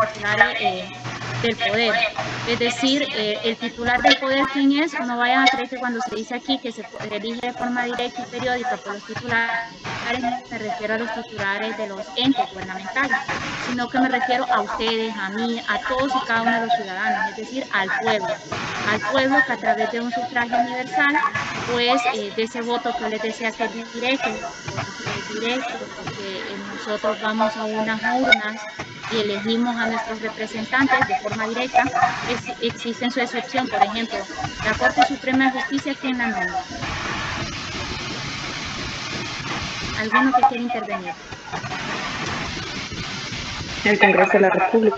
titulares del poder. Es decir, el titular del poder, ¿quién es? No vayan a creer que cuando se dice aquí que se elige de forma directa y periódica por los titulares, me refiero a los titulares de los entes gubernamentales, sino que me refiero a ustedes, a mí, a todos y cada uno de los ciudadanos, es decir, al pueblo que a través de un sufragio universal, pues de ese voto que les decía que es directo porque nosotros vamos a unas urnas y elegimos a nuestros representantes de forma directa, existe su excepción, por ejemplo, la Corte Suprema de Justicia, ¿quién la nombra? ¿Alguno que quiera intervenir? El Congreso de la República.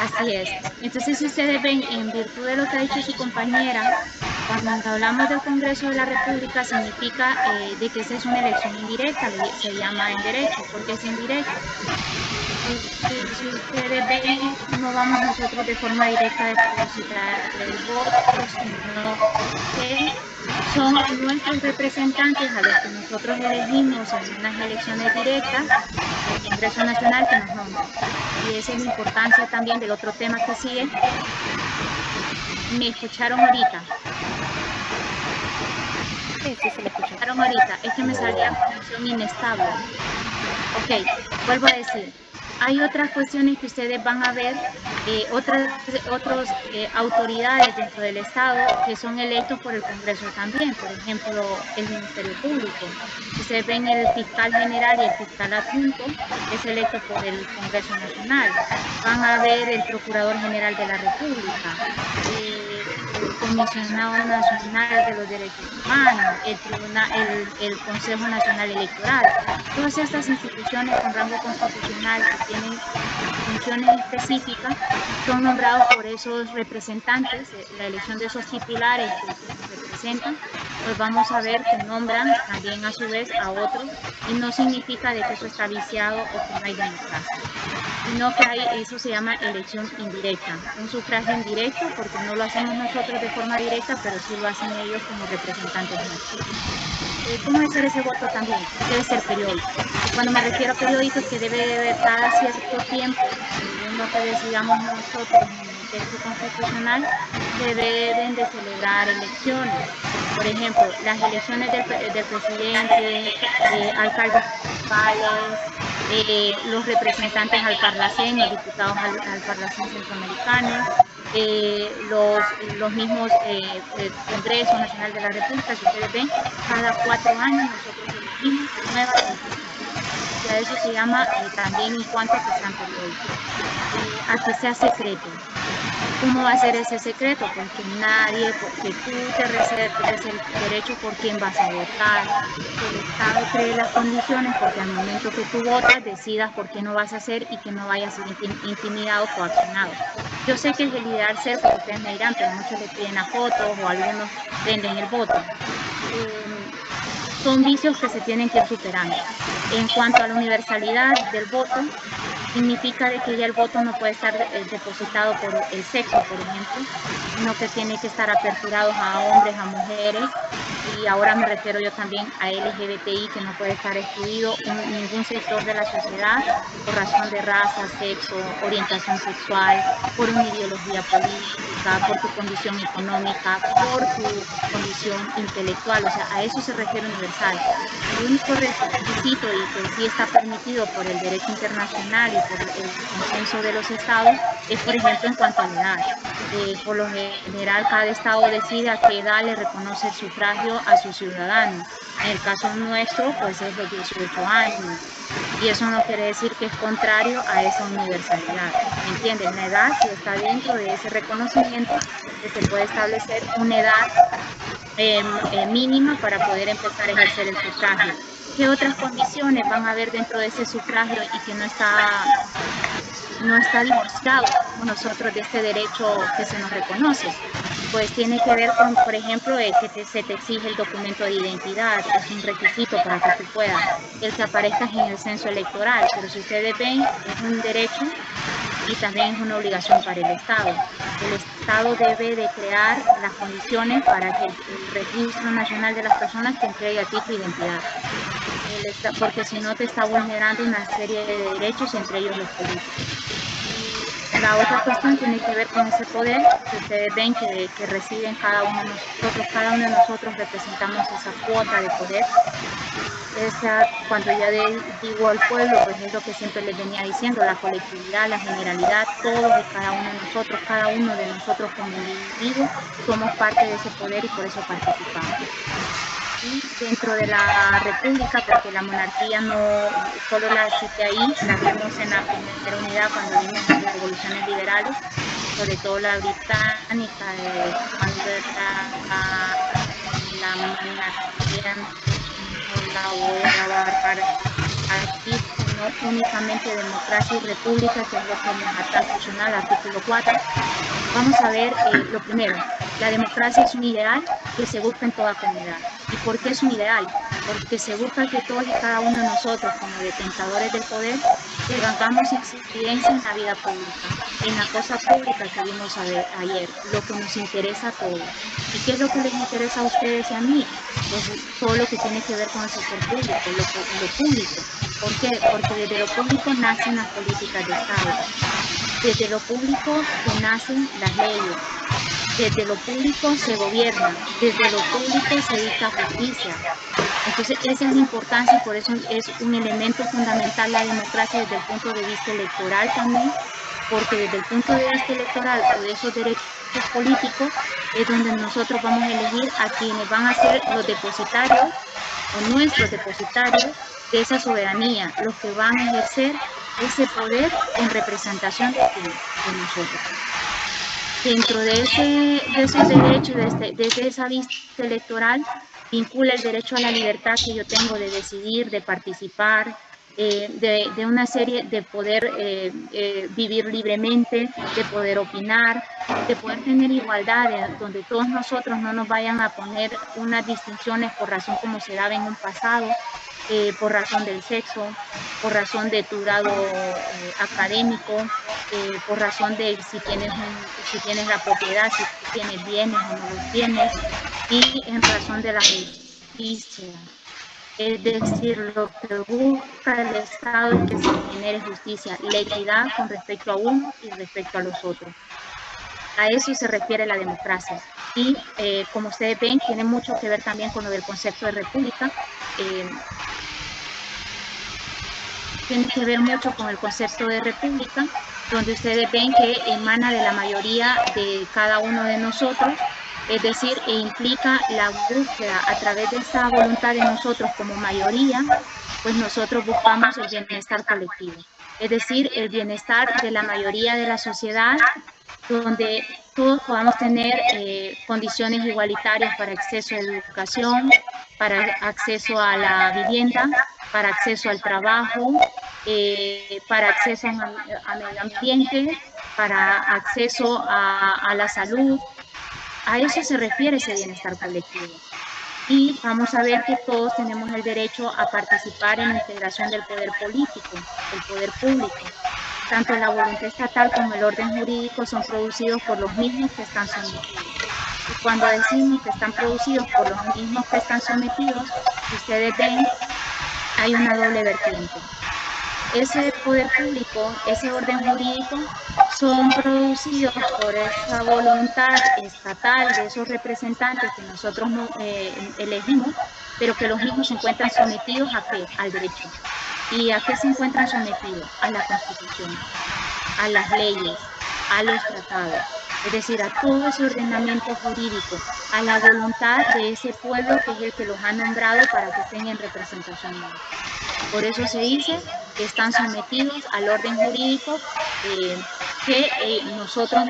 Así es. Entonces, si ustedes ven, en virtud de lo que ha dicho su compañera, cuando hablamos del Congreso de la República, significa de que esa es una elección indirecta, se llama en derecho, porque es indirecto. Porque si ustedes ven, no vamos nosotros de forma directa a depositar el voto, sino que son nuestros representantes a los que nosotros elegimos en unas elecciones directas del Congreso Nacional que nos nombran. Y esa es la importancia también del otro tema que sigue. ¿Me escucharon ahorita? Sí, se le escucha. Ahorita, es que me salía conexión inestable. Ok, vuelvo a decir, hay otras cuestiones que ustedes van a ver, otras autoridades dentro del Estado que son electos por el Congreso también, por ejemplo, el Ministerio Público. Ustedes ven el fiscal general y el fiscal adjunto, es electo por el Congreso Nacional. Van a ver el Procurador General de la República, el Comisionado Nacional de los Derechos Humanos, el Consejo Nacional Electoral. Todas estas instituciones con rango constitucional que tienen funciones específicas son nombrados por esos representantes. La elección de esos titulares que nos representan, pues vamos a ver que nombran también a su vez a otros, y no significa de que eso está viciado o que no hay democracia, sino que eso se llama elección indirecta, un sufragio indirecto, porque no lo hacemos nosotros de forma directa, pero sí lo hacen ellos como representantes nuestros. ¿Cómo debe ser ese voto también? Debe ser periódico. Y cuando me refiero a periódico, es que debe de haber cada cierto tiempo, según lo que decidamos nosotros en el texto constitucional, se deben de celebrar elecciones. Por ejemplo, las elecciones del presidente, alcaldes municipales, los representantes al Parlacén, los diputados al Parlacén centroamericano, los mismos Congreso Nacional de la República. Si ustedes ven, cada 4 años nosotros elegimos nuevas instituciones. Y a eso se llama también en cuanto a que sean periódicos, a que sea secreto. ¿Cómo va a ser ese secreto? Pues que nadie, que tú te reserves el derecho por quién vas a votar, que el Estado cree las condiciones porque al momento que tú votas decidas por qué no vas a hacer y que no vaya a ser intimidado o coaccionado. Yo sé que es el ideal ser, porque ustedes me dirán, pero muchos le piden a fotos o algunos venden el voto. Son vicios que se tienen que ir superando. En cuanto a la universalidad del voto, significa de que ya el voto no puede estar depositado por el sexo, por ejemplo, sino que tiene que estar aperturado a hombres, a mujeres, y ahora me refiero yo también a LGBTI, que no puede estar excluido ningún sector de la sociedad por razón de raza, sexo, orientación sexual, por una ideología política, por tu condición económica, por tu condición intelectual. O sea, a eso se refiere universal. El único requisito, y que sí está permitido por el derecho internacional y por el consenso de los estados, es, por ejemplo, en cuanto a la edad. Por lo general, cada estado decide a qué edad le reconoce el sufragio a sus ciudadanos. En el caso nuestro, pues es los 18 años. Y eso no quiere decir que es contrario a esa universalidad. ¿Me entienden? La edad sí está dentro de ese reconocimiento, que se puede establecer una edad mínima para poder empezar a ejercer el sufragio. ¿Qué otras condiciones van a haber dentro de ese sufragio y que no está divorciado nosotros de este derecho que se nos reconoce? Pues tiene que ver con, por ejemplo, que se te exige el documento de identidad, es un requisito para que tú puedas, el que aparezcas en el censo electoral, pero si ustedes ven, es un derecho y también es una obligación para el Estado. El Estado debe de crear las condiciones para que el Registro Nacional de las Personas te entregue a ti tu identidad, porque si no te está vulnerando una serie de derechos, entre ellos los políticos. La otra cuestión tiene que ver con ese poder que ustedes ven que reside en cada uno de nosotros. Cada uno de nosotros representamos esa cuota de poder. Cuando ya digo al pueblo, pues es lo que siempre les venía diciendo, la colectividad, la generalidad, todos y cada uno de nosotros como individuos somos parte de ese poder y por eso participamos. Y dentro de la república, porque la monarquía no solo la cité ahí, la vimos en la primera unidad cuando vimos las revoluciones liberales, sobre todo la británica, cuando la monarquía no la voy a abarcar aquí, sino únicamente democracia y república, que es lo que nos está funcional, artículo 4. Vamos a ver lo primero. La democracia es un ideal que se busca en toda comunidad. ¿Y por qué es un ideal? Porque se busca que todos y cada uno de nosotros, como detentadores del poder, tengamos incidencia en la vida pública, en la cosa pública que vimos ayer, lo que nos interesa a todos. ¿Y qué es lo que les interesa a ustedes y a mí? Pues todo lo que tiene que ver con el sector público, lo público. ¿Por qué? Porque desde lo público nacen las políticas de Estado. Desde lo público que nacen las leyes, desde lo público se gobierna, desde lo público se dicta justicia. Entonces esa es la importancia y por eso es un elemento fundamental la democracia desde el punto de vista electoral también, porque desde el punto de vista electoral o de esos derechos políticos es donde nosotros vamos a elegir a quienes van a ser los depositarios o nuestros depositarios de esa soberanía, los que van a ejercer ese poder en representación de nosotros. Dentro de esos derechos, desde esa vista electoral, vincula el derecho a la libertad que yo tengo de decidir, de participar, de una serie de poder vivir libremente, de poder opinar, de poder tener igualdad, donde todos nosotros no nos vayan a poner unas distinciones por razón como se daba en un pasado, por razón del sexo, por razón de tu grado académico, por razón de si tienes la propiedad, si tienes bienes o no los tienes, y en razón de la justicia. Es decir, lo que busca el Estado es que se genere justicia, la equidad con respecto a uno y respecto a los otros. A eso se refiere la democracia. Y como ustedes ven, tiene mucho que ver también con lo del concepto de república. Tiene que ver mucho con el concepto de república, donde ustedes ven que emana de la mayoría de cada uno de nosotros, es decir, implica la búsqueda a través de esta voluntad de nosotros como mayoría, pues nosotros buscamos el bienestar colectivo, es decir, el bienestar de la mayoría de la sociedad, donde todos podamos tener condiciones igualitarias para acceso a la educación, para acceso a la vivienda, para acceso al trabajo, para acceso a medio ambiente, para acceso a la salud. A eso se refiere ese bienestar colectivo. Y vamos a ver que todos tenemos el derecho a participar en la integración del poder político, del poder público. Tanto la voluntad estatal como el orden jurídico son producidos por los mismos que están sometidos. Y cuando decimos que están producidos por los mismos que están sometidos, ustedes ven, hay una doble vertiente. Ese poder público, ese orden jurídico, son producidos por esa voluntad estatal de esos representantes que nosotros elegimos, pero que los mismos se encuentran sometidos ¿a qué? Al derecho. ¿Y a qué se encuentran sometidos? A la Constitución, a las leyes, a los tratados, es decir, a todo ese ordenamiento jurídico, a la voluntad de ese pueblo que es el que los ha nombrado para que estén en representación. Por eso se dice que están sometidos al orden jurídico que nosotros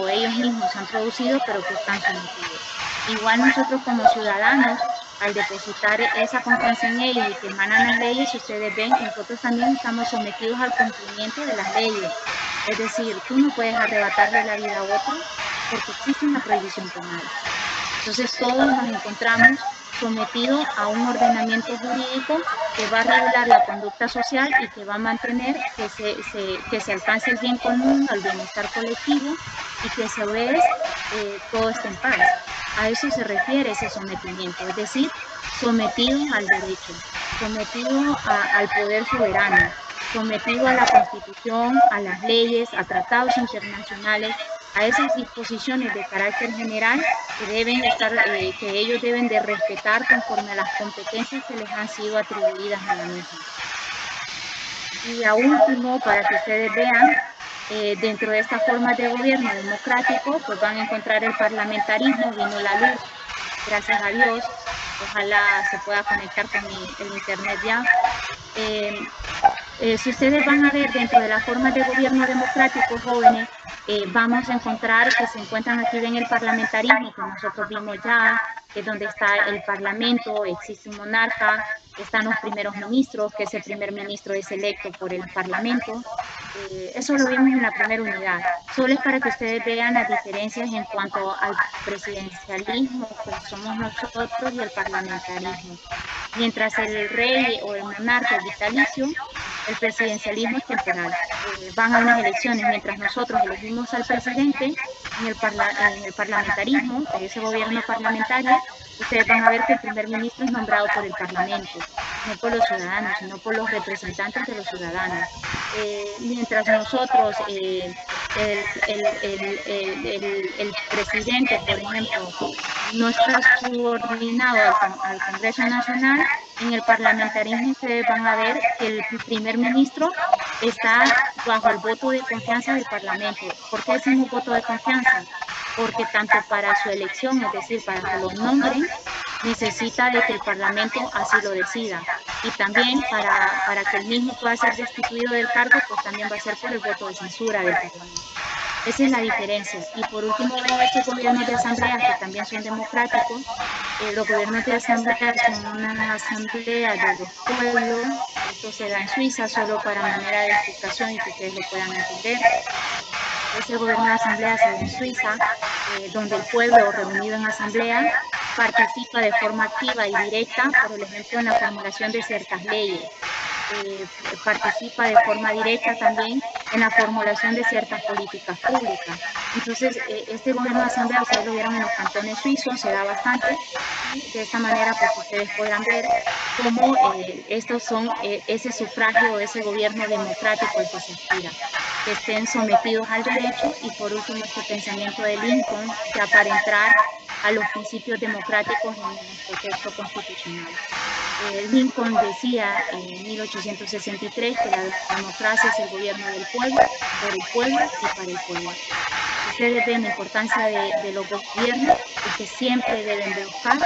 o ellos mismos han producido, pero que están sometidos. Igual nosotros como ciudadanos, al depositar esa confianza en ellos y que emanan las leyes, ustedes ven, nosotros también estamos sometidos al cumplimiento de las leyes. Es decir, tú no puedes arrebatarle la vida a otro porque existe una prohibición penal. Entonces todos nos encontramos sometidos a un ordenamiento jurídico que va a regular la conducta social y que va a mantener que se alcance el bien común, el bienestar colectivo y que a su vez todo esté en paz. A eso se refiere ese sometimiento, es decir, sometidos al derecho, sometidos al poder soberano, sometido a la Constitución, a las leyes, a tratados internacionales, a esas disposiciones de carácter general que deben estar, que ellos deben de respetar conforme a las competencias que les han sido atribuidas en la misma. Y a último, para que ustedes vean, dentro de estas formas de gobierno democrático, pues van a encontrar el parlamentarismo, vino la luz, gracias a Dios, ojalá se pueda conectar con el internet ya. Si ustedes van a ver dentro de las formas de gobierno democrático, jóvenes, vamos a encontrar que se encuentran aquí en el parlamentarismo, que nosotros vimos ya, que es donde está el parlamento, existe un monarca, están los primeros ministros, que ese primer ministro es electo por el parlamento. Eso lo vimos en la primera unidad. Solo es para que ustedes vean las diferencias en cuanto al presidencialismo, que somos nosotros, y el parlamentarismo. Mientras el rey o el monarca es vitalicio, el presidencialismo es temporal. Van a unas elecciones, mientras nosotros elegimos al presidente en el parlamentarismo, en ese gobierno parlamentario, ustedes van a ver que el primer ministro es nombrado por el parlamento, no por los ciudadanos, sino por los representantes de los ciudadanos. Mientras nosotros, el presidente, por ejemplo, no está subordinado al Congreso Nacional, en el parlamentarismo ustedes van a ver que el primer ministro está bajo el voto de confianza del Parlamento. ¿Por qué decimos voto de confianza? Porque tanto para su elección, es decir, para que lo nombren, necesita de que el Parlamento así lo decida. Y también para que el mismo pueda ser destituido del cargo, pues también va a ser por el voto de censura del Parlamento. Esa es la diferencia. Y por último, ven estos gobiernos de asamblea que también son democráticos. Los gobiernos de asamblea son una asamblea de los pueblos. Esto se da en Suiza solo para manera de explicación y que ustedes lo puedan entender. Ese gobierno de asamblea se da en Suiza, donde el pueblo reunido en asamblea participa de forma activa y directa, por ejemplo, en la formulación de ciertas leyes. Participa de forma directa también en la formulación de ciertas políticas públicas. Entonces, este gobierno de asamblea, ustedes lo vieron en los cantones suizos, se da bastante, y de esta manera pues ustedes podrán ver cómo estos son ese sufragio, ese gobierno democrático al que se aspira, que estén sometidos al derecho. Y por último, este pensamiento de Lincoln, ya para entrar a los principios democráticos en nuestro texto constitucional. Lincoln decía en 1863 que la democracia es el gobierno del pueblo, por el pueblo y para el pueblo. Ustedes ven la importancia de los gobiernos y que siempre deben de buscar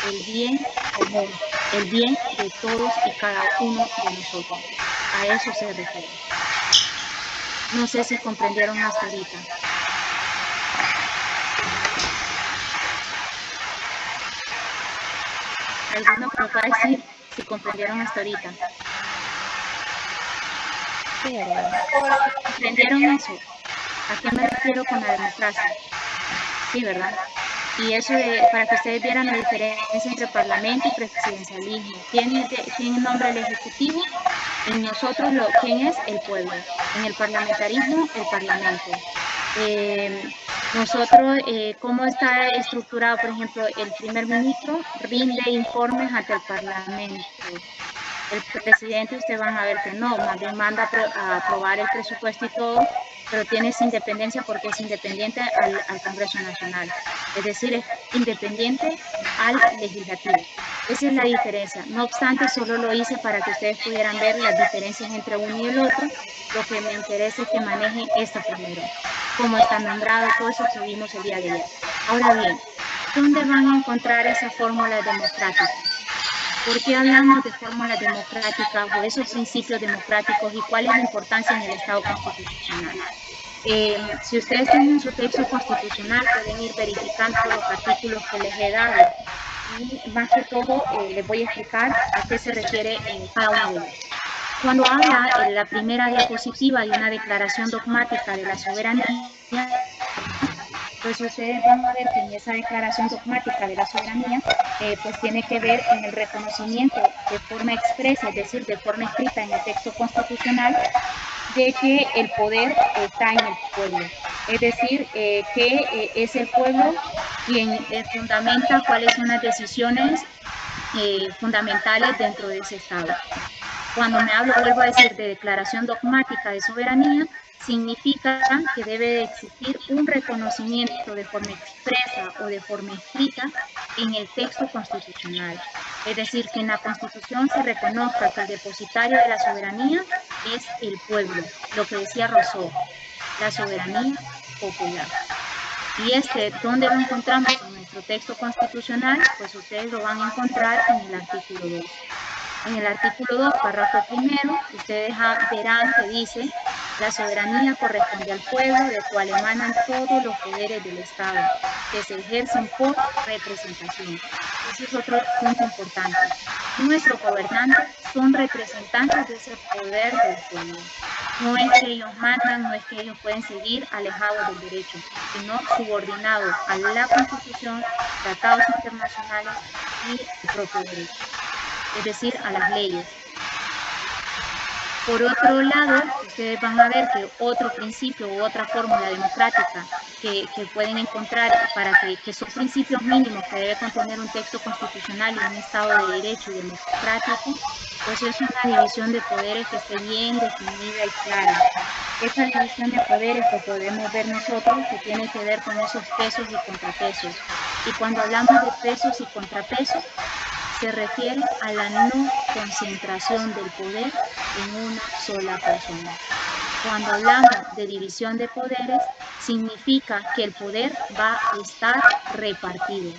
el bien común, el bien de todos y cada uno de nosotros. A eso se refiere. No sé si comprendieron hasta ahorita. ¿Alguno me va a decir si comprendieron hasta ahorita? Sí, ¿Comprendieron eso? ¿A qué me refiero con la democracia? Sí, ¿verdad? Y eso para que ustedes vieran la diferencia entre parlamento y presidencialismo. ¿Quién nombra el ejecutivo? En nosotros, ¿quién es? El pueblo. En el parlamentarismo, el parlamento. Nosotros, ¿cómo está estructurado? Por ejemplo, el primer ministro rinde informes ante el parlamento. El presidente, ustedes van a ver que no, más bien manda a aprobar el presupuesto y todo, pero tiene esa independencia porque es independiente al Congreso Nacional. Es decir, es independiente al legislativo. Esa es la diferencia. No obstante, solo lo hice para que ustedes pudieran ver las diferencias entre uno y el otro. Lo que me interesa es que manejen esta primero. Cómo está nombrado, todo eso que vimos el día de ayer. Ahora bien, ¿dónde van a encontrar esas fórmulas democráticas? ¿Por qué hablamos de fórmulas democráticas o esos principios democráticos y cuál es la importancia en el Estado constitucional? Si ustedes tienen su texto constitucional, pueden ir verificando los artículos que les he dado. Y más que todo, les voy a explicar a qué se refiere en cada uno de ellos. Cuando habla en la primera diapositiva de una declaración dogmática de la soberanía, pues ustedes van a ver que en esa declaración dogmática de la soberanía, pues tiene que ver en el reconocimiento de forma expresa, es decir, de forma escrita en el texto constitucional, de que el poder está en el pueblo. Es decir, que es el pueblo quien fundamenta cuáles son las decisiones fundamentales dentro de ese Estado. vuelvo a decir, de declaración dogmática de soberanía, significa que debe de existir un reconocimiento de forma expresa o de forma escrita en el texto constitucional. Es decir, que en la Constitución se reconozca que el depositario de la soberanía es el pueblo, lo que decía Rousseau, la soberanía popular. Y ¿dónde lo encontramos en nuestro texto constitucional? Pues ustedes lo van a encontrar en el artículo 2. En el artículo 2, párrafo primero, ustedes verán que dice: la soberanía corresponde al pueblo, del cual emanan todos los poderes del Estado, que se ejercen por representación. Ese es otro punto importante. Nuestros gobernantes son representantes de ese poder del pueblo. No es que ellos mandan, no es que ellos pueden seguir alejados del derecho, sino subordinados a la Constitución, tratados internacionales y el propio derecho, es decir, a las leyes. Por otro lado, ustedes van a ver que otro principio u otra fórmula democrática que pueden encontrar para que son principios mínimos que debe contener un texto constitucional y un Estado de Derecho y democrático, pues es una división de poderes que esté bien definida y clara. Esa división de poderes que podemos ver nosotros, que tiene que ver con esos pesos y contrapesos. Y cuando hablamos de pesos y contrapesos, se refiere a la no concentración del poder en una sola persona. Cuando hablamos de división de poderes, significa que el poder va a estar repartido.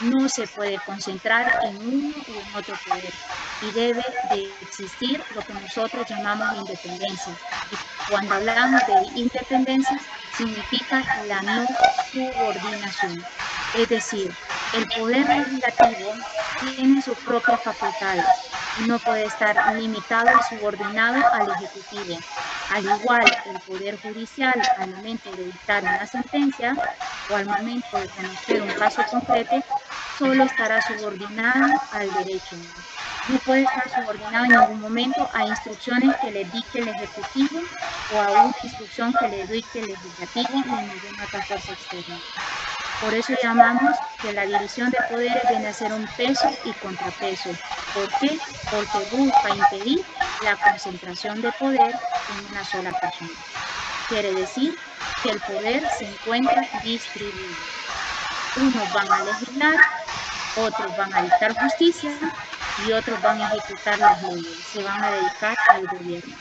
No se puede concentrar en uno u en otro poder y debe de existir lo que nosotros llamamos independencia. Y cuando hablamos de independencia, significa la no subordinación. Es decir, el poder legislativo tiene sus propias facultades y no puede estar limitado y subordinado al Ejecutivo. Al igual, el Poder Judicial, al momento de dictar una sentencia o al momento de conocer un caso concreto, solo estará subordinado al derecho. No puede estar subordinado en ningún momento a instrucciones que le dicte el Ejecutivo o a una instrucción que le dicte el Legislativo ni ninguna otra fuerza externa. Por eso llamamos que la división de poderes viene a ser un peso y contrapeso. ¿Por qué? Porque busca impedir la concentración de poder en una sola persona. Quiere decir que el poder se encuentra distribuido. Unos van a legislar, otros van a dictar justicia y otros van a ejecutar las leyes. Se van a dedicar al gobierno.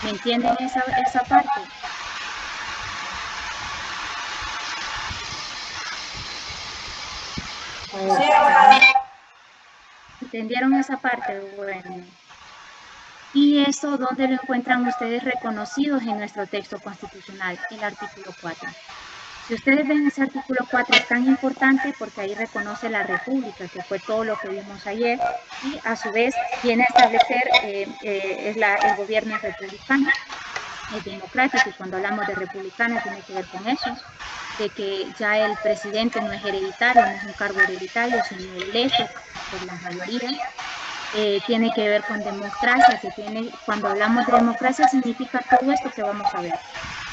¿Me entienden esa parte? ¿Entendieron esa parte? Bueno. ¿Y eso dónde lo encuentran ustedes reconocidos en nuestro texto constitucional? El artículo 4. Si ustedes ven ese artículo 4 es tan importante porque ahí reconoce la república, que fue todo lo que vimos ayer, y a su vez viene a establecer el gobierno republicano, es democrático, y cuando hablamos de republicano tiene que ver con eso, de que ya el presidente no es hereditario, no es un cargo hereditario, sino electo por la mayoría. Tiene que ver con democracia, cuando hablamos de democracia significa todo esto que vamos a ver.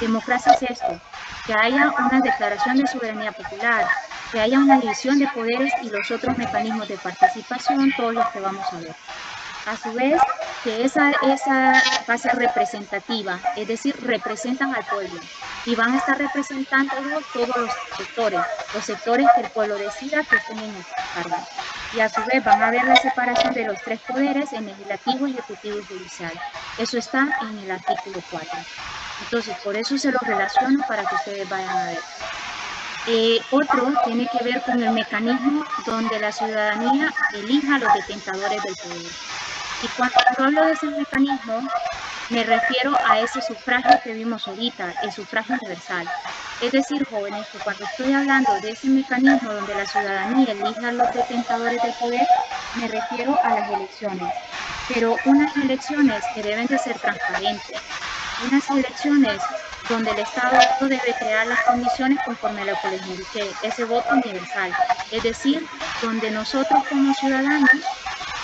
Democracia es esto, que haya una declaración de soberanía popular, que haya una división de poderes y los otros mecanismos de participación, todos los que vamos a ver. A su vez, que esa va a ser representativa, es decir, representan al pueblo y van a estar representando todos los sectores que el pueblo decida que estén en el cargo. Y a su vez van a ver la separación de los tres poderes, el legislativo, ejecutivo y judicial. Eso está en el artículo 4. Entonces, por eso se lo relaciono para que ustedes vayan a ver. Otro tiene que ver con el mecanismo donde la ciudadanía elija a los detentadores del poder. Y cuando hablo de ese mecanismo, me refiero a ese sufragio que vimos ahorita, el sufragio universal. Es decir, jóvenes, que cuando estoy hablando de ese mecanismo donde la ciudadanía elija a los detentadores del poder, me refiero a las elecciones. Pero unas elecciones que deben de ser transparentes, unas elecciones donde el Estado debe crear las condiciones conforme a lo que les indiqué, ese voto universal. Es decir, donde nosotros como ciudadanos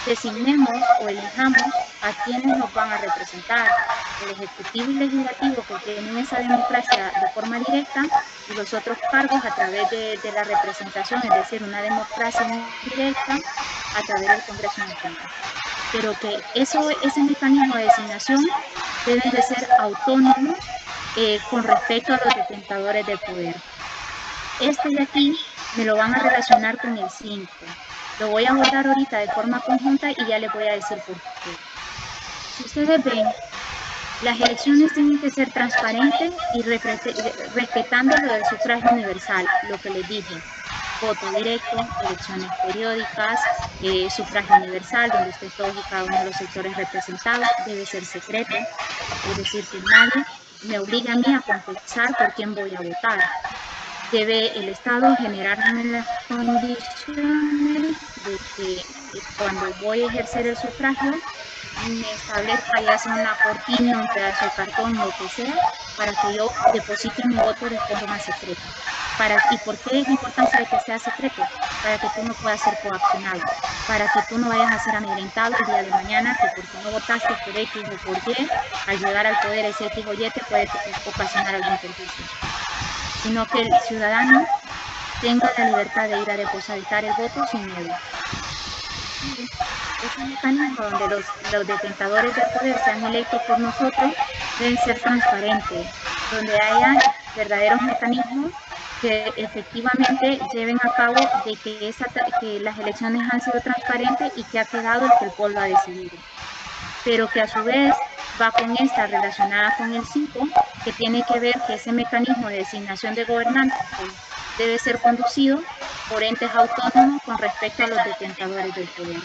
designemos o elijamos a quienes nos van a representar, el Ejecutivo y Legislativo que tienen esa democracia de forma directa y los otros cargos a través de la representación, es decir, una democracia indirecta a través del Congreso Nacional. pero que ese mecanismo de designación debe de ser autónomo con respecto a los detentadores del poder. Este de aquí me lo van a relacionar con el 5. Lo voy a abordar ahorita de forma conjunta y ya les voy a decir por qué. Si ustedes ven, las elecciones tienen que ser transparentes y respetando lo del sufragio universal, lo que les dije. Voto directo, elecciones periódicas, sufragio universal, donde esté todos y cada uno de los sectores representados, debe ser secreto, es decir, que nadie me obliga a mí a confesar por quién voy a votar. Debe el Estado generarme las condiciones de que cuando voy a ejercer el sufragio, me establezca ya sea una cortina, un pedazo de cartón, lo que sea, para que yo deposite mi voto de forma secreta. ¿Y por qué es la importancia de que sea secreto? Para que tú no puedas ser coaccionado, para que tú no vayas a ser amedrentado el día de mañana, que porque no votaste por X o por Y, al llegar al poder ese X o Y te puede ocasionar algún perjuicio, sino que el ciudadano tenga la libertad de ir a depositar el voto sin miedo. Ese mecanismo donde los detentadores del poder sean electos por nosotros deben ser transparentes, donde haya verdaderos mecanismos que efectivamente lleven a cabo de que las elecciones han sido transparentes y que ha quedado el que el pueblo ha decidido, pero que a su vez va con esta relacionada con el 5, que tiene que ver que ese mecanismo de designación de gobernantes debe ser conducido por entes autónomos con respecto a los detentadores del poder.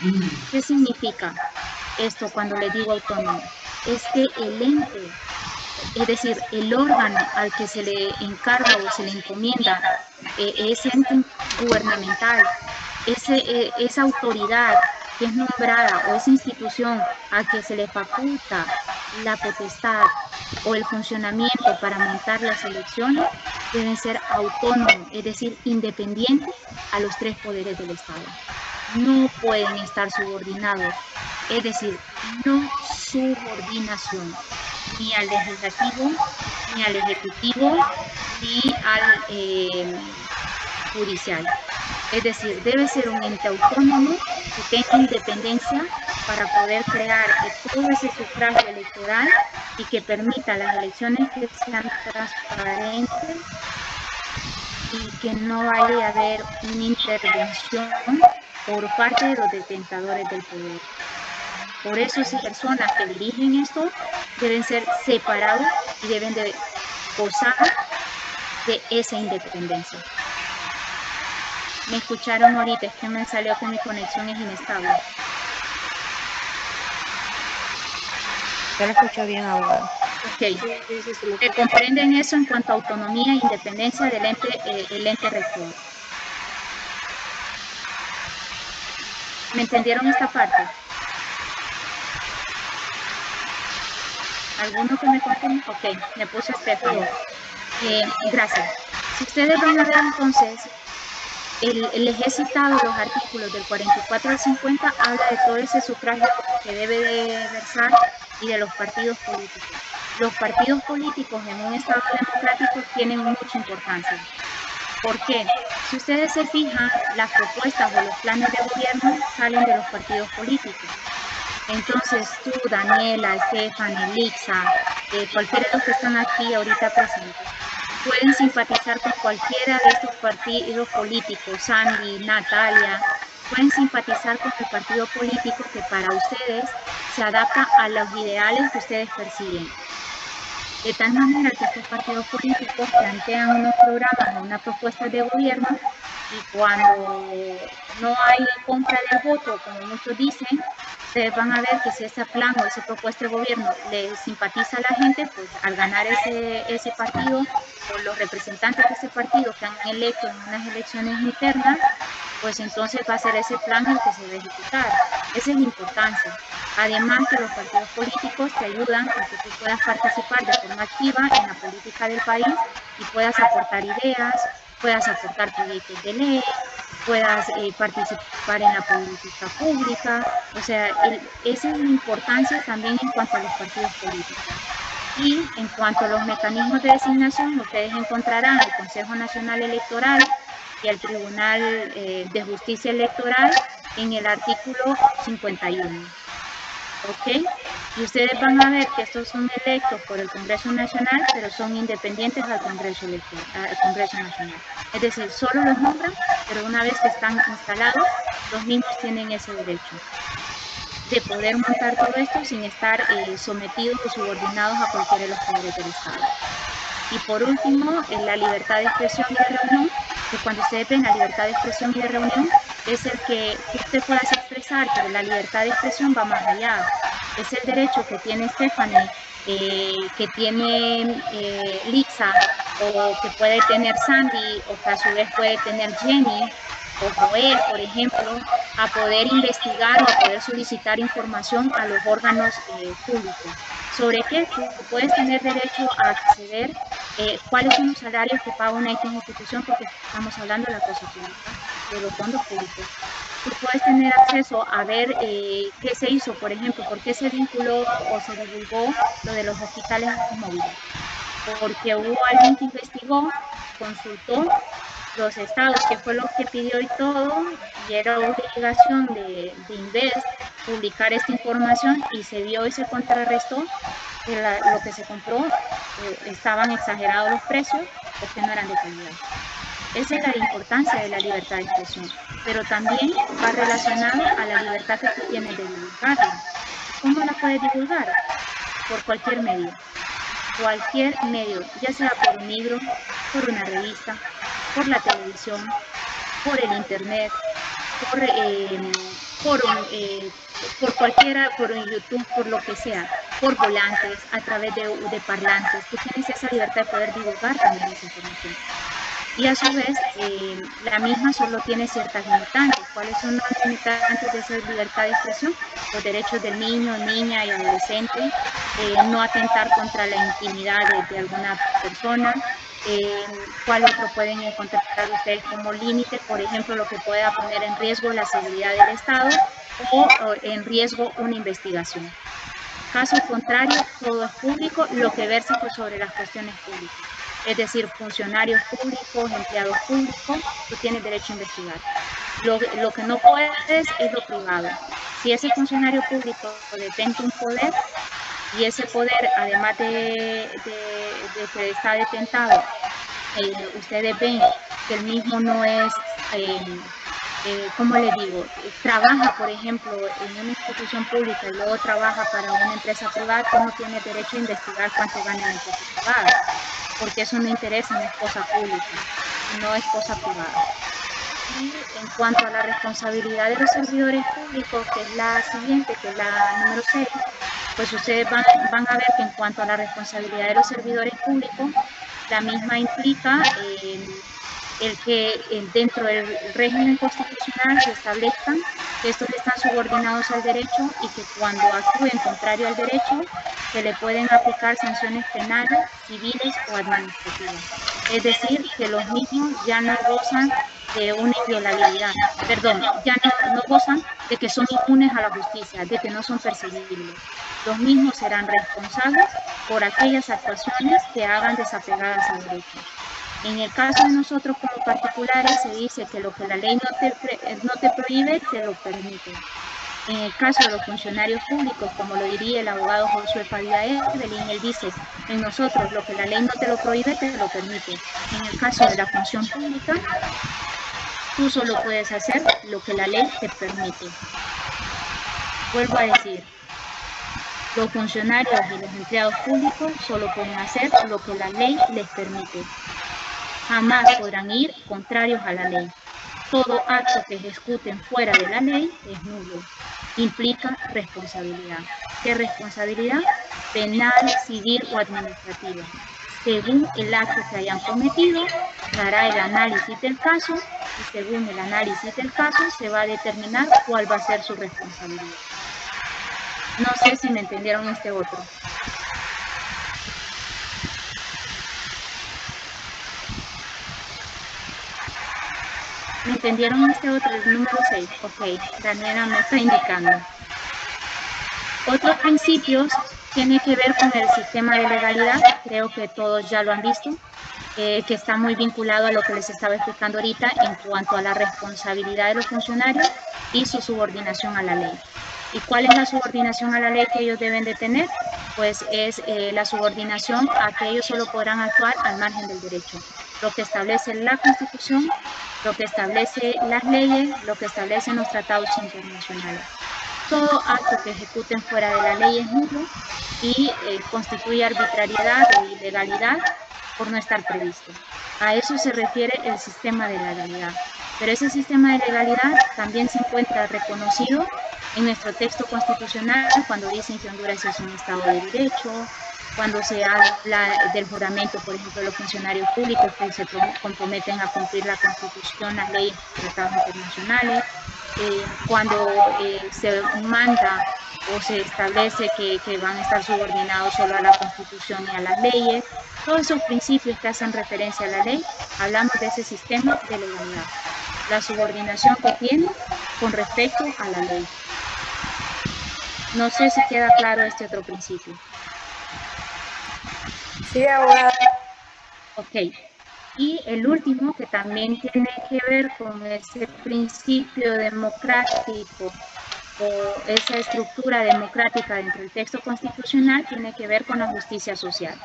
¿Qué significa esto cuando le digo autónomo? Es que el ente, es decir, el órgano al que se le encarga o se le encomienda ese ente gubernamental, esa autoridad que es nombrada o esa institución a que se le faculta la potestad o el funcionamiento para montar las elecciones deben ser autónomos, es decir, independientes a los tres poderes del Estado. No pueden estar subordinados, es decir, no subordinación, ni al legislativo, ni al ejecutivo, ni al judicial. Es decir, debe ser un ente autónomo que tenga independencia para poder crear todo ese sufragio electoral y que permita las elecciones que sean transparentes y que no vaya a haber una intervención por parte de los detentadores del poder. Por eso esas personas que dirigen esto deben ser separados y deben de gozar de esa independencia. Me escucharon ahorita, es que me salió que mi conexión es inestable. Yo lo escucho bien, abogado. Ok. ¿Comprenden eso en cuanto a autonomía e independencia del el ente rector? ¿Me entendieron esta parte? ¿Alguno que me confirme? Ok, me puse Estefano. Gracias. Si ustedes van a ver entonces, les he citado los artículos del 44 al 50, habla de todo ese sufragio que debe de versar y de los partidos políticos. Los partidos políticos en un Estado democrático tienen mucha importancia. ¿Por qué? Si ustedes se fijan, las propuestas o los planes de gobierno salen de los partidos políticos. Entonces tú, Daniela, Estefan, Elixa, cualquiera de los que están aquí ahorita presentes, pueden simpatizar con cualquiera de estos partidos políticos, Sandy, Natalia, pueden simpatizar con el partido político que para ustedes se adapta a los ideales que ustedes persiguen. De tal manera que estos partidos políticos plantean unos programas o unas propuestas de gobierno y cuando no hay compra del voto, como muchos dicen, ustedes van a ver que si ese plan o esa propuesta de gobierno le simpatiza a la gente, pues al ganar ese partido o los representantes de ese partido que han electo en unas elecciones internas, pues entonces va a ser ese plan el que se va a ejecutar. Esa es la importancia. Además que los partidos políticos te ayudan a que tú puedas participar de forma activa en la política del país y puedas aportar ideas, puedas aportar proyectos de ley, puedas participar en la política pública. O sea, esa es la importancia también en cuanto a los partidos políticos. Y en cuanto a los mecanismos de designación, ustedes encontrarán el Consejo Nacional Electoral y el Tribunal de Justicia Electoral en el artículo 51. ¿ok? Y ustedes van a ver que estos son electos por el Congreso Nacional, pero son independientes al Congreso Nacional. Es decir, solo los nombran, pero una vez que están instalados, los mismos tienen ese derecho de poder montar todo esto sin estar sometidos o subordinados a cualquiera de los poderes del Estado. Y por último, la libertad de expresión y de reunión, que cuando ustedes ven la libertad de expresión y de reunión, es el que usted pueda expresar, pero la libertad de expresión va más allá. Es el derecho que tiene Stephanie, que tiene Lixa, o que puede tener Sandy, o que a su vez puede tener Jenny, o Joel, por ejemplo, a poder investigar o a poder solicitar información a los órganos públicos. ¿Sobre qué? Tú puedes tener derecho a acceder cuáles son los salarios que paga una X institución, porque estamos hablando de la cosa pública, de los fondos públicos. Tú puedes tener acceso a ver qué se hizo, por ejemplo, por qué se vinculó o se divulgó lo de los hospitales móviles. Porque hubo alguien que investigó, consultó los estados, que fue lo que pidió y todo, y era obligación de Invest publicar esta información, y se vio y se contrarrestó que lo que se compró estaban exagerados los precios o que no eran de calidad. Esa es la importancia de la libertad de expresión, pero también va relacionado a la libertad que tú tienes de divulgarla. ¿Cómo la puedes divulgar? Por cualquier medio, ya sea por un libro, por una revista, por la televisión, por el internet, por cualquiera, por YouTube, por lo que sea, por volantes, a través de parlantes. Tú tienes esa libertad de poder divulgar también esa información. Y a su vez, la misma solo tiene ciertas limitantes. ¿Cuáles son las limitantes de esa libertad de expresión? Los derechos del niño, niña y adolescente, no atentar contra la intimidad de alguna persona. ¿Cuál otro pueden encontrar ustedes como límite? Por ejemplo, lo que pueda poner en riesgo la seguridad del Estado o en riesgo una investigación. Caso contrario, todo es público, lo que versa pues sobre las cuestiones públicas. Es decir, funcionarios públicos, empleados públicos, tú tienes derecho a investigar. Lo que no puedes es lo privado. Si ese funcionario público detenta un poder, y ese poder, además de que está detentado, ustedes ven que el mismo no es, ¿cómo les digo? Trabaja, por ejemplo, en una institución pública y luego trabaja para una empresa privada, tú no tienes derecho a investigar cuánto gana la empresa privada, porque eso no interesa, no es cosa pública, no es cosa privada. Y en cuanto a la responsabilidad de los servidores públicos, que es la siguiente, que es la número 6, pues ustedes van a ver que en cuanto a la responsabilidad de los servidores públicos, la misma implica el que dentro del régimen constitucional se establezcan que estos están subordinados al derecho y que cuando actúen contrario al derecho se le pueden aplicar sanciones penales, civiles o administrativas. Es decir, que los mismos ya no gozan de una inviolabilidad, perdón, ya no gozan de que son inmunes a la justicia, de que no son perseguibles. Los mismos serán responsables por aquellas actuaciones que hagan desapegadas al derecho. En el caso de nosotros como particulares se dice que lo que la ley no te prohíbe, te lo permite. En el caso de los funcionarios públicos, como lo diría el abogado Josué Padilla Evelyn, él dice, en nosotros lo que la ley no te lo prohíbe, te lo permite. En el caso de la función pública, tú solo puedes hacer lo que la ley te permite. Vuelvo a decir, los funcionarios y los empleados públicos solo pueden hacer lo que la ley les permite. Jamás podrán ir contrarios a la ley. Todo acto que ejecuten fuera de la ley es nulo. Implica responsabilidad. ¿Qué responsabilidad? Penal, civil o administrativa. Según el acto que hayan cometido, se hará el análisis del caso y según el análisis del caso se va a determinar cuál va a ser su responsabilidad. No sé si me entendieron este otro. ¿Me entendieron este otro, el número 6? Ok, Daniela me está indicando. Otros principios tienen que ver con el sistema de legalidad, creo que todos ya lo han visto, que está muy vinculado a lo que les estaba explicando ahorita en cuanto a la responsabilidad de los funcionarios y su subordinación a la ley. ¿Y cuál es la subordinación a la ley que ellos deben de tener? Pues es la subordinación a que ellos solo podrán actuar al margen del derecho. Lo que establece la Constitución, lo que establece las leyes, lo que establecen los tratados internacionales. Todo acto que ejecuten fuera de la ley es nulo y constituye arbitrariedad o ilegalidad por no estar previsto. A eso se refiere el sistema de legalidad. Pero ese sistema de legalidad también se encuentra reconocido en nuestro texto constitucional cuando dicen que Honduras es un Estado de Derecho, cuando se habla del juramento, por ejemplo, de los funcionarios públicos que se comprometen a cumplir la Constitución, las leyes, los tratados internacionales, cuando se manda o se establece que van a estar subordinados solo a la Constitución y a las leyes. Todos esos principios que hacen referencia a la ley, hablamos de ese sistema de legalidad, la subordinación que tiene con respecto a la ley. No sé si queda claro este otro principio. Sí, abogada. Ok. Y el último, que también tiene que ver con ese principio democrático o esa estructura democrática dentro del texto constitucional, tiene que ver con la justicia social.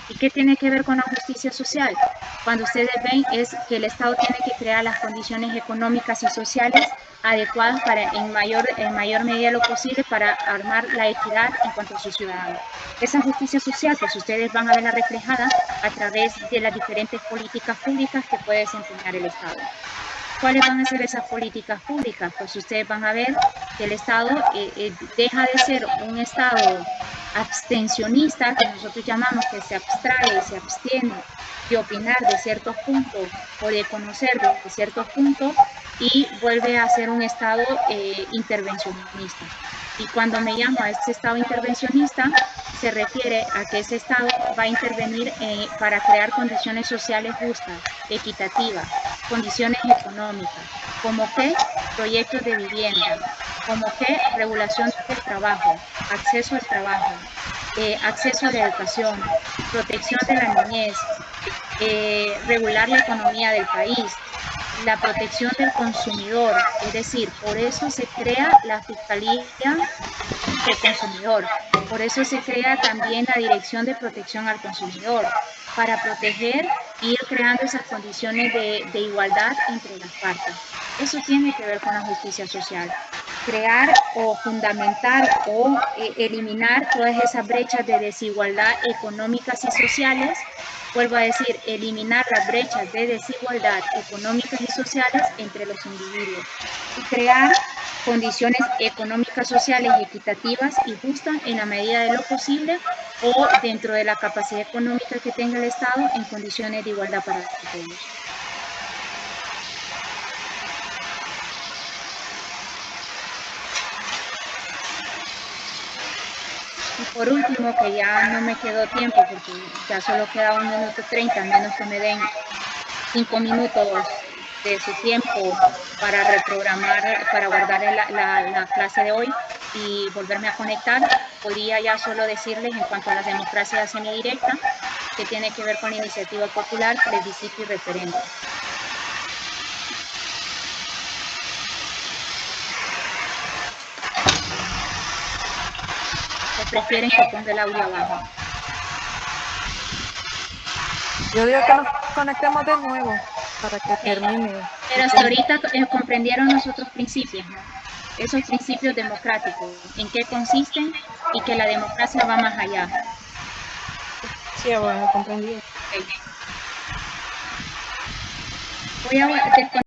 ¿Y qué tiene que ver con la justicia social? Cuando ustedes ven es que el Estado tiene que crear las condiciones económicas y sociales adecuadas para en mayor medida lo posible para armar la equidad en cuanto a sus ciudadanos. Esa justicia social, pues ustedes van a verla reflejada a través de las diferentes políticas públicas que puede desempeñar el Estado. ¿Cuáles van a ser esas políticas públicas? Pues ustedes van a ver que el Estado deja de ser un Estado abstencionista, que nosotros llamamos que se abstrae, se abstiene de opinar de ciertos puntos o de conocer de ciertos puntos y vuelve a ser un Estado intervencionista. Y cuando me llamo a este Estado intervencionista, se refiere a que ese Estado va a intervenir para crear condiciones sociales justas, equitativas, condiciones económicas, como que proyectos de vivienda, como que regulación del trabajo, acceso al trabajo, acceso a la educación, protección de la niñez, regular la economía del país, la protección del consumidor, es decir, por eso se crea la Fiscalía del Consumidor, por eso se crea también la Dirección de Protección al Consumidor, para proteger e ir creando esas condiciones de igualdad entre las partes. Eso tiene que ver con la justicia social. Crear o fundamentar o eliminar todas esas brechas de desigualdad económicas y sociales. Vuelvo a decir, eliminar las brechas de desigualdad económicas y sociales entre los individuos y crear condiciones económicas, sociales y equitativas y justas en la medida de lo posible o dentro de la capacidad económica que tenga el Estado en condiciones de igualdad para todos. Y por último, que ya no me quedó tiempo porque ya solo queda 1 minuto 30, a menos que me den 5 minutos de su tiempo para reprogramar, para guardar la clase de hoy y volverme a conectar, podría ya solo decirles en cuanto a la democracia semidirecta, que tiene que ver con la iniciativa popular, plebiscito y referéndum. ¿O prefieren que ponga el audio abajo? Yo digo que nos conectemos de nuevo para que termine. Pero hasta ahorita comprendieron los otros principios, ¿no? Esos principios democráticos, en qué consisten y que la democracia va más allá. Sí, bueno, comprendí. Okay. Voy a desconectar.